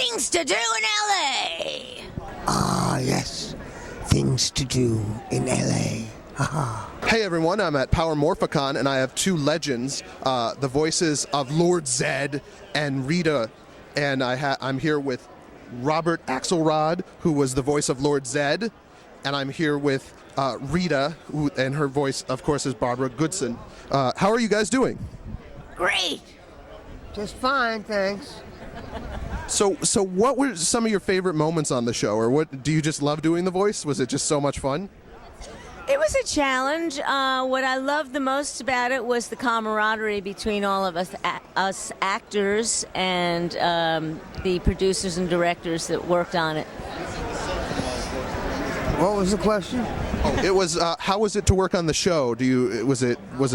Things to do in LA. Ah, yes. Things to do in L.A. Hey everyone, I'm at Power Morphicon and I have two legends, the voices of Lord Zedd and Rita, and I'm here with Robert Axelrod, who was the voice of Lord Zedd, and I'm here with Rita, and her voice, of course, is Barbara Goodson. How are you guys doing? Great. Just fine, thanks. So what were some of your favorite moments on the show, or what do you just love doing the voice? Was it just so much fun? It was a challenge. What I loved the most about it was the camaraderie between all of us actors and the producers and directors that worked on it. What was the question? Oh, it was. How was it to work on the show? Was it? It was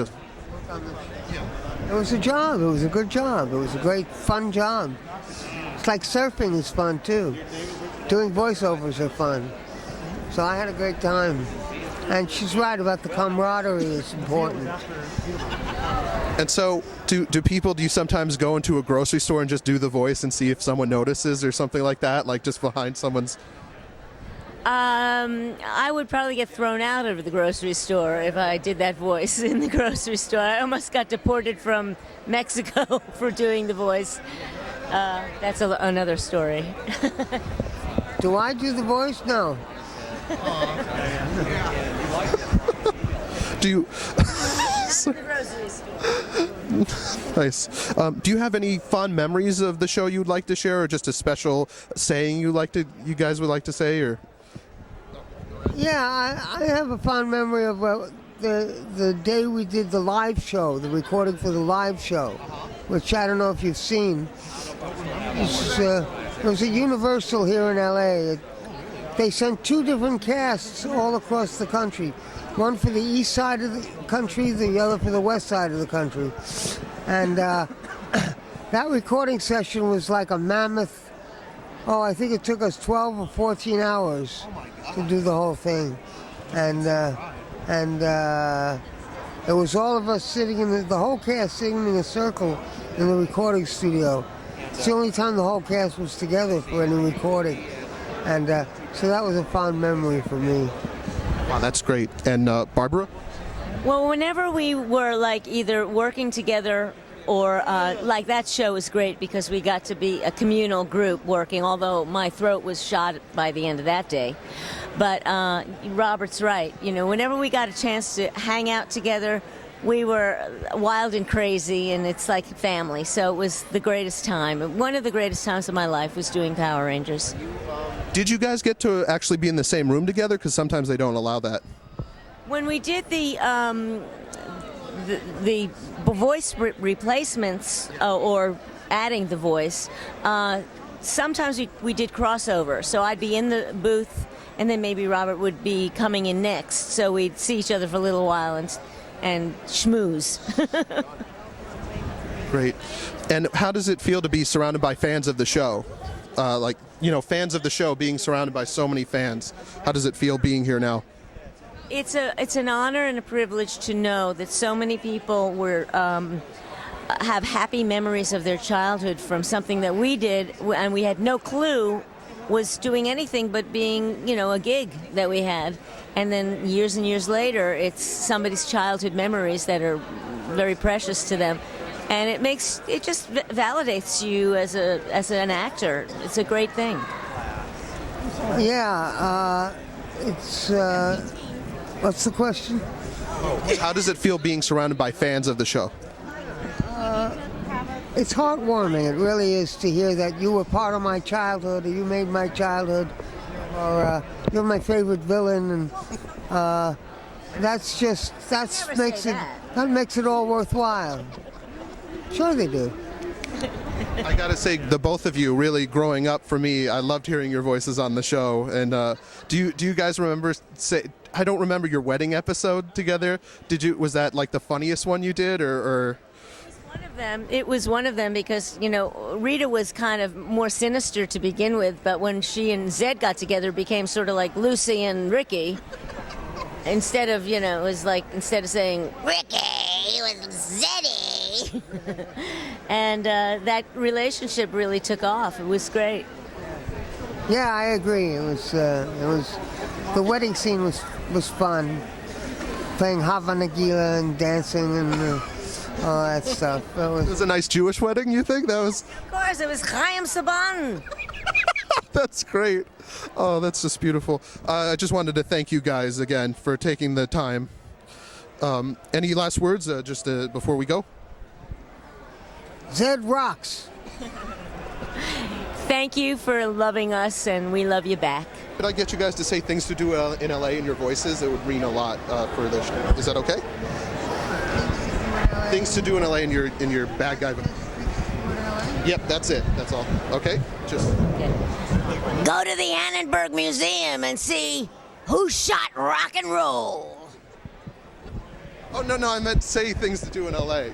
a job. It was a good job. It was a great, fun job. It's like surfing is fun, too. Doing voiceovers are fun. So I had a great time. And she's right about the camaraderie is important. And so, do you sometimes go into a grocery store and just do the voice and see if someone notices or something like that, like just behind someone's? I would probably get thrown out of the grocery store if I did that voice in the grocery store. I almost got deported from Mexico for doing the voice. That's another story. Do I do the voice? No. Do you? The grocery store. Nice. Do you have any fond memories of the show you'd like to share, or just a special saying you guys would like to say, or? Yeah, I have a fond memory of the day we did the live show, the recording for the live show, which I don't know if you've seen. It was at Universal here in L.A. They sent two different casts all across the country. One for the east side of the country, the other for the west side of the country. And that recording session was like a mammoth. I think it took us 12 or 14 hours to do the whole thing. And it was all of us sitting the whole cast sitting in a circle in the recording studio. It's the only time the whole cast was together for any recording. And so that was a fond memory for me. Wow, that's great. And Barbara? Well, whenever we were like either working together or like that show was great because we got to be a communal group working, although my throat was shot by the end of that day. But Robert's right. You know, whenever we got a chance to hang out together, we were wild and crazy, and it's like family. So it was the greatest time. One of the greatest times of my life was doing Power Rangers. Did you guys get to actually be in the same room together? Because sometimes they don't allow that. When we did the voice replacements or adding the voice, sometimes we did crossover. So I'd be in the booth, and then maybe Robert would be coming in next. So we'd see each other for a little while and schmooze. Great. And how does it feel to be surrounded by fans of the show? Fans of the show, being surrounded by so many fans. How does it feel being here now? It's an honor and a privilege to know that so many people have happy memories of their childhood from something that we did, and we had no clue was doing anything but being, a gig that we had. And then years and years later, it's somebody's childhood memories that are very precious to them. And it just validates you as an actor. It's a great thing. Yeah, it's... What's the question? How does it feel being surrounded by fans of the show? It's heartwarming. It really is to hear that you were part of my childhood, or you made my childhood, or you're my favorite villain, and that makes it all worthwhile. Sure they do. I gotta say, the both of you, really growing up for me, I loved hearing your voices on the show. And do you guys remember? I don't remember your wedding episode together. Was that like the funniest one you did, or? It was one of them because, Rita was kind of more sinister to begin with, but when she and Zedd got together, it became sort of like Lucy and Ricky. Instead of, it was like, instead of saying, Ricky, it was Zeddy. And that relationship really took off. It was great. Yeah, I agree. It was the wedding scene was fun. Playing Hava Nagila and dancing and all that stuff. It was a nice Jewish wedding, you think? That was... Of course, it was Chaim Saban. That's great. Oh, that's just beautiful. I just wanted to thank you guys again for taking the time. Any last words before we go? Zedd rocks. Thank you for loving us, and we love you back. Could I get you guys to say things to do in LA in your voices? It would mean a lot for the show. Is that okay? Things to do in LA in your bad guy. Yep, that's it. That's all. Okay? Just Go to the Annenberg Museum and see who shot rock and roll. Oh no, I meant say things to do in LA.